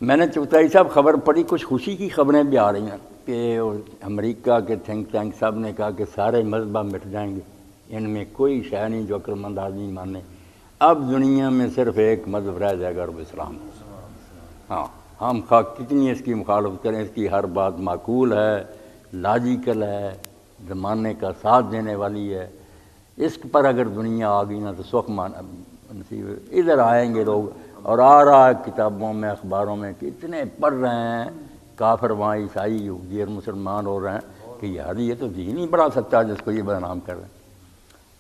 میں نے چغتائی صاحب خبر پڑھی، کچھ خوشی کی خبریں بھی آ رہی ہیں کہ امریکہ کے تھنک ٹینک صاحب نے کہا کہ سارے مذہب مٹ جائیں گے، ان میں کوئی شے نہیں جو عقلمند آدمی مانے، اب دنیا میں صرف ایک مذہب رہ جائے گا، اور وہ اسلام۔ ہاں، ہم خواہ کتنی اس کی مخالفت کریں، اس کی ہر بات معقول ہے، لاجیکل ہے، زمانے کا ساتھ دینے والی ہے، اس پر اگر دنیا آ گئی نا تو سخ نصیب ادھر آئیں گے لوگ۔ اور آ رہا ہے کتابوں میں، اخباروں میں کہ اتنے پڑھ رہے ہیں کافر، وہاں عیسائی یہودی اور مسلمان ہو رہے ہیں کہ یار یہ تو دین نہیں بڑھا سکتا جس کو یہ بدنام کر رہے ہیں۔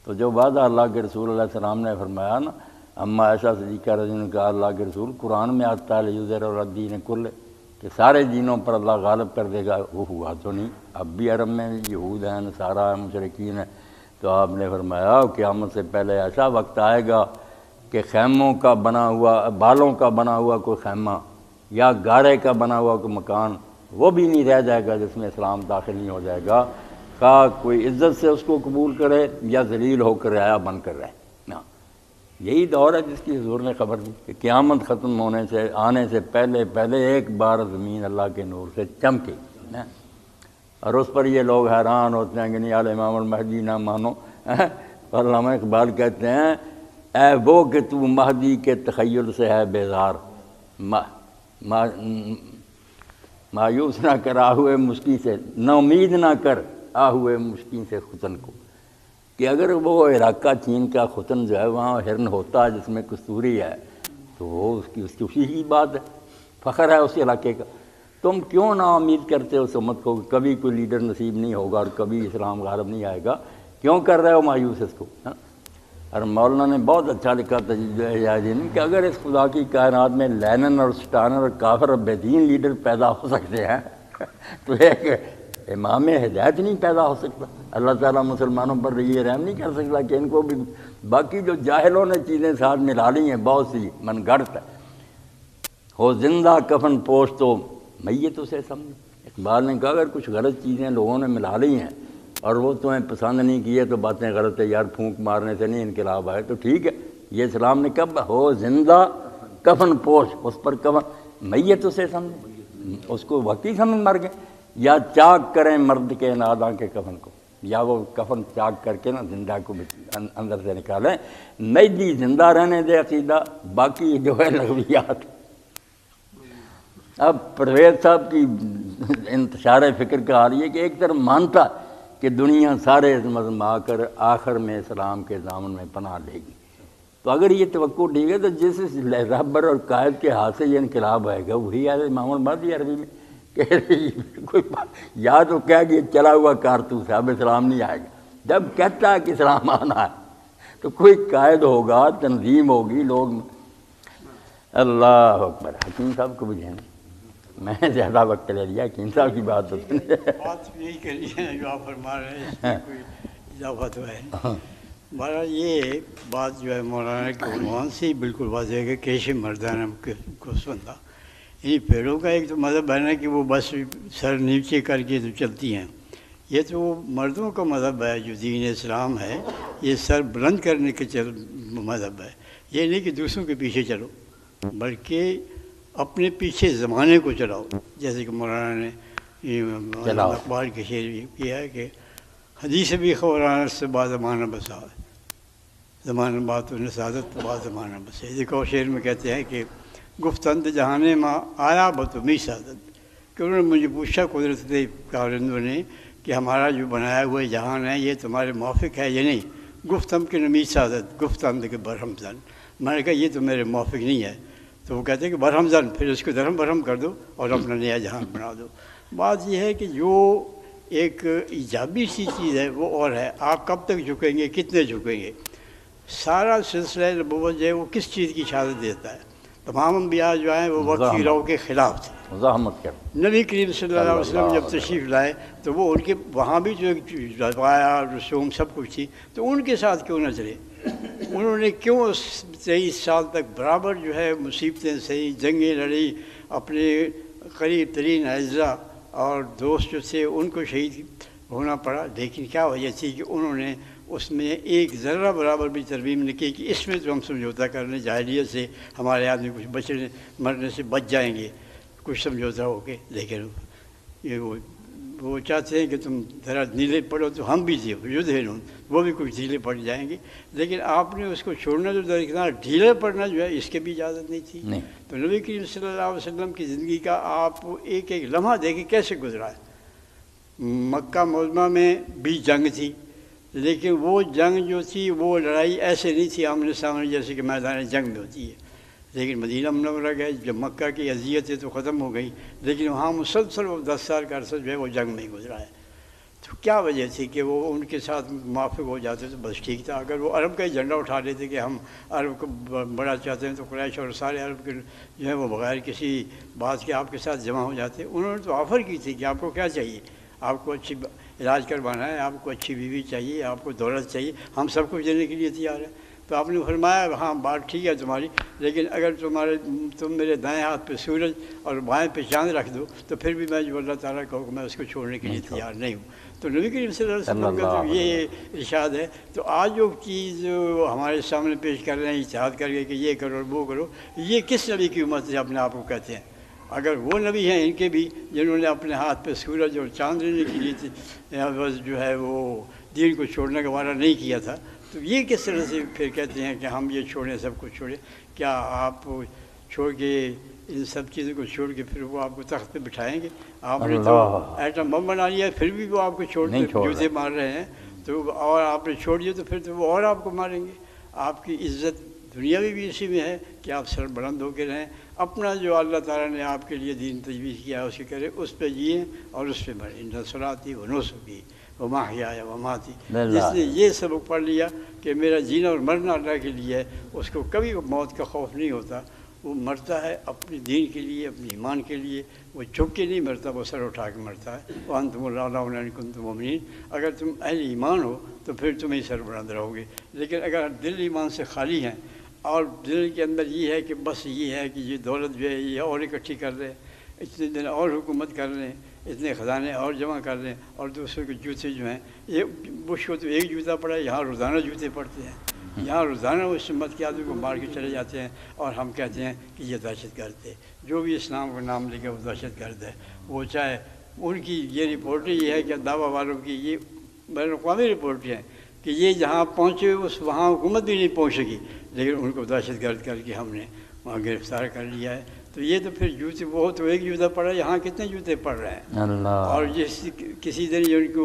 تو جو وعدہ اللہ کے رسول علیہ السلام نے فرمایا نا، اما ایسا صدیقہ رضی اللہ عنہ نے کہا اللہ کے رسول قرآن میں آتا ہے لیظہرہ علی الدین کلہ کہ سارے دینوں پر اللہ غالب کر دے گا، وہ ہوا تو نہیں۔ اب بھی عرب میں یہود ہیں، نصارہ ہیں، مشرکین ہیں، تو آپ نے فرمایا قیامت سے پہلے ایسا وقت آئے گا کہ خیموں کا بنا ہوا، بالوں کا بنا ہوا کوئی خیمہ یا گارے کا بنا ہوا کوئی مکان وہ بھی نہیں رہ جائے گا جس میں اسلام داخل نہیں ہو جائے گا، خواہ کوئی عزت سے اس کو قبول کرے یا ذلیل ہو کر رعایا بن کر رہے۔ یہی دور ہے جس کی حضور نے خبر دی کہ قیامت ختم ہونے سے آنے سے پہلے پہلے ایک بار زمین اللہ کے نور سے چمکے، اور اس پر یہ لوگ حیران ہوتے ہیں کہ نہیں امام المہدی نہ مانو۔ علامہ اقبال کہتے ہیں اے وہ کہ تو مہدی کے تخیل سے ہے بیزار، مایوس نہ کر آہوئے مشکیں سے، نا امید نہ کر آہوئے مشکیں سے ختن کو، کہ اگر وہ علاقہ چین کا ختن جو ہے وہاں ہرن ہوتا ہے جس میں کستوری ہے تو وہ اس کی خوشی کی بات ہے، فخر ہے اس علاقے کا۔ تم کیوں نا امید کرتے ہو اس امت کو کہ کبھی کوئی لیڈر نصیب نہیں ہوگا اور کبھی اسلام غالب نہیں آئے گا، کیوں کر رہے ہو مایوس اس کو؟ اور مولانا نے بہت اچھا لکھا تجدید احیاء کہ اگر اس خدا کی کائنات میں لینن اور سٹانر اور کافر اور بے دین لیڈر پیدا ہو سکتے ہیں تو ایک امام ہدایت نہیں پیدا ہو سکتا؟ اللہ تعالیٰ مسلمانوں پر یہ رحم نہیں کر سکتا کہ ان کو بھی باقی جو جاہلوں نے چیزیں ساتھ ملا لی ہیں بہت سی من گھڑت ہے، ہو زندہ کفن پوش تو میت اسے سمجھ۔ اقبال نے کہا اگر کچھ غلط چیزیں لوگوں نے ملا لی ہیں اور وہ تمہیں پسند نہیں کیے تو باتیں غلط ہے، یار پھونک مارنے سے نہیں انقلاب آئے تو ٹھیک ہے، یہ اسلام نے کب ہو زندہ کفن پوش، اس پر کفن میت اسے سمجھ، اس کو وقتی سمجھ مر گئے، یا چاک کریں مرد کے ناداں کے کفن کو، یا وہ کفن چاک کر کے نا زندہ کو اندر سے نکالیں، مہدی زندہ رہنے دے عقیدہ، باقی جو ہے لغویات۔ اب پرویز صاحب کی انتشار فکر کا حال یہ کہ ایک طرف مانتا کہ دنیا سارے اس مذہب میں آ کر آخر میں اسلام کے دامن میں پناہ لے گی، تو اگر یہ توقع ٹھیک ہے تو جس رہبر اور قائد کے ہاتھ سے یہ انقلاب آئے گا وہی آئے امام المہدی عربی میں کہ کوئی یا تو کہہ کہ یہ چلا ہوا کارتوس ہے اب اسلام نہیں آئے گا، جب کہتا ہے کہ اسلام آنا ہے تو کوئی قائد ہوگا، تنظیم ہوگی، لوگ۔ اللہ اکبر۔ حکیم صاحب کو بجھیں، میں نے زیادہ وقت لے لیا، حکیم صاحب کی بات ہوتی ہے۔ بات یہی کری ہے جو آپ فرما رہے ہیں، اس میں کوئی اضافہ تو ہے۔ بہرحال یہ بات جو ہے مولانا کے عنوان سے ہی بالکل واضح ہے کہ کیسے مردانہ کو سنتا، یعنی پیڑوں کا ایک تو مذہب ہے نا کہ وہ بس سر نیچے کر کے تو چلتی ہیں، یہ تو مردوں کا مذہب ہے جو دین اسلام ہے، یہ سر بلند کرنے کے مذہب ہے، یہ نہیں کہ دوسروں کے پیچھے چلو بلکہ اپنے پیچھے زمانے کو چلاؤ، جیسے کہ مولانا نے اقبال کے شعر بھی کیا ہے کہ حدیث بھی خورانہ سے با زمانہ بسا، زمانہ بات و نسادت با زمانہ بسے۔ ایک اور شعر میں کہتے ہیں کہ گفتند جہانے ماں آیا بتمی سعادت، کہ انہوں نے مجھے پوچھا قدرت دے کارندوں نے کہ ہمارا جو بنایا ہوا جہان ہے یہ تمہارے موافق ہے یا نہیں؟ گفتم کے نمی سعادت گفتند کے برہم زن، میں نے کہا یہ تو میرے موافق نہیں ہے، تو وہ کہتے ہیں کہ برہم زن، پھر اس کو درہم برہم کر دو اور اپنا نیا جہان بنا دو۔ بات یہ ہے کہ جو ایک ایجابی سی چیز ہے وہ اور ہے، آپ کب تک جھکیں گے، کتنے جھکیں گے؟ سارا سلسلہ نبوت جو ہے وہ کس چیز کی شہادت دیتا ہے؟ تمام انبیاء جو ہیں وہ وقت کی رو کے خلاف تھے، مزاحمت کر۔ نبی کریم صلی اللہ علیہ وسلم جب تشریف لائے تو وہ ان کے وہاں بھی جو روایات رسوم سب کچھ تھی، تو ان کے ساتھ کیوں نہ چلے؟ انہوں نے کیوں 23 سال تک برابر جو ہے مصیبتیں سہی، جنگیں لڑی، اپنے قریب ترین اعزاء اور دوست جو تھے ان کو شہید ہونا پڑا، لیکن کیا وجہ تھی کہ انہوں نے اس میں ایک ذرہ برابر بھی ترمیم نہیں کی کہ اس میں تو ہم سمجھوتا کرنے جاہلیت سے ہمارے آدمی کچھ بچنے مرنے سے بچ جائیں گے، کچھ سمجھوتا ہو کے، لیکن یہ وہ چاہتے ہیں کہ تم ذرا ڈھیلے پڑو تو ہم بھی وہ بھی کچھ ڈھیلے پڑ جائیں گے، لیکن آپ نے اس کو چھوڑنا جو درکنار ڈھیلا پڑنا جو ہے اس کے بھی اجازت نہیں تھی۔ تو نبی کریم صلی اللہ علیہ وسلم کی زندگی کا آپ ایک ایک لمحہ دیکھیں کیسے گزرا ہے۔ مکہ معظمہ میں بھی جنگ تھی، لیکن وہ جنگ جو تھی وہ لڑائی ایسے نہیں تھی آمنے سامنے جیسے کہ میدان جنگ میں ہوتی ہے، لیکن مدینہ منورہ گئے جب مکہ کی اذیتیں تو ختم ہو گئی، لیکن وہاں مسلسل وہ 10 سال کا عرصہ جو ہے وہ جنگ میں ہی گزرا ہے۔ تو کیا وجہ تھی کہ وہ ان کے ساتھ موافق ہو جاتے تو بس ٹھیک تھا۔ اگر وہ عرب کا ہی جھنڈا اٹھا لیتے کہ ہم عرب کو بڑا چاہتے ہیں تو قریش اور سارے عرب کے جو ہے وہ بغیر کسی بات کے آپ کے ساتھ جمع ہو جاتے۔ انہوں نے تو آفر کی تھی کہ آپ کو کیا چاہیے، آپ کو اچھی علاج کروانا ہے، آپ کو اچھی بیوی چاہیے، آپ کو دولت چاہیے، ہم سب کچھ دینے کے لیے تیار ہیں۔ تو آپ نے فرمایا ہاں بات ٹھیک ہے تمہاری، لیکن اگر تم میرے دائیں ہاتھ پہ سورج اور بائیں پہ چاند رکھ دو تو پھر بھی میں جو اللہ تعالیٰ کا حکم ہے اس کو چھوڑنے کے لیے تیار نہیں ہوں۔ تو نبی کریم صلی اللہ علیہ وسلم کا تو یہ ارشاد ہے۔ تو آج جو چیز ہمارے سامنے پیش کر رہے ہیں اجتہاد کر کے کہ یہ کرو وہ کرو، یہ کس نبی کی امت سے اپنے آپ کو کہتے ہیں؟ اگر وہ نبی ہیں ان کے بھی جنہوں نے اپنے ہاتھ پہ سورج اور چاند لینے کے لیے جو ہے وہ دین کو چھوڑنے کا وعدہ نہیں کیا تھا، تو یہ کس طرح سے پھر کہتے ہیں کہ ہم یہ چھوڑیں، سب کچھ چھوڑیں؟ کیا آپ چھوڑ کے ان سب چیزوں کو چھوڑ کے پھر وہ آپ کو تخت پہ بٹھائیں گے؟ آپ نے تو ایٹم بم بنا لیا ہے، پھر بھی وہ آپ کو چھوڑتے جوتے مار رہے ہیں، تو اور آپ نے چھوڑ دیا تو پھر تو وہ اور آپ کو ماریں گے۔ آپ کی عزت دنیا میں بھی اسی میں ہے کہ آپ سر بلند ہو کے رہیں، اپنا جو اللہ تعالیٰ نے آپ کے لیے دین تجویز کیا ہے اس کے کرے، اس پہ جئیں اور اس پہ مریں۔ ان صلاتی و نسکی و محیایا و مماتی، جس نے یہ سبق پڑھ لیا کہ میرا جینا اور مرنا اللہ کے لیے ہے، اس کو کبھی موت کا خوف نہیں ہوتا۔ وہ مرتا ہے اپنے دین کے لیے، اپنے ایمان کے لیے، وہ چھپ کے نہیں مرتا، وہ سر اٹھا کے مرتا ہے۔ وَأَنْتُمُ الْأَعْلَوْنَ إِن كُنتُم مُؤْمِنِينَ، اگر تم اہل ایمان ہو تو پھر تم ہی سر بلند رہو گے، لیکن اگر دل ایمان سے خالی ہیں اور دل کے اندر یہ ہے کہ بس یہ ہے کہ یہ دولت جو ہے یہ اور اکٹھی کر لیں، اتنے دن اور حکومت کر لیں، اتنے خزانے اور جمع کر لیں، اور دوسروں کے جوتے جو ہیں، یہ بش کو تو ایک جوتا پڑا ہے، یہاں روزانہ جوتے پڑتے ہیں، یہاں روزانہ اس امت کے آدمی کو مار کے چلے جاتے ہیں، اور ہم کہتے ہیں کہ یہ دہشت گرد ہے۔ جو بھی اسلام کا نام لے کے وہ دہشت گرد ہے، وہ چاہے ان کی یہ رپورٹیں یہ ہے کہ دعویٰ والوں کی یہ بین الاقوامی رپورٹیں ہیں کہ یہ جہاں پہنچے وہاں حکومت بھی نہیں پہنچ سکی، لیکن ان کو دہشت گرد کر کے ہم نے وہاں گرفتار کر لیا ہے۔ تو یہ تو پھر جوتے وہ تو ایک جوتا پڑا ہے، یہاں کتنے جوتے پڑ رہے ہیں اللہ۔ اور جس کسی دن ان کو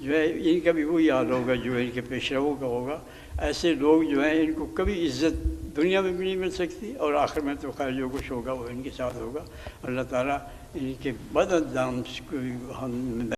جو ہے ان کا بھی وہی حال ہوگا جو ان کے پیش رو کا ہوگا۔ ایسے لوگ جو ہیں ان کو کبھی عزت دنیا میں بھی نہیں مل سکتی، اور آخر میں تو خیر جو کچھ ہوگا وہ ان کے ساتھ ہوگا۔ اللہ تعالیٰ ان کے بد اندام کو ہم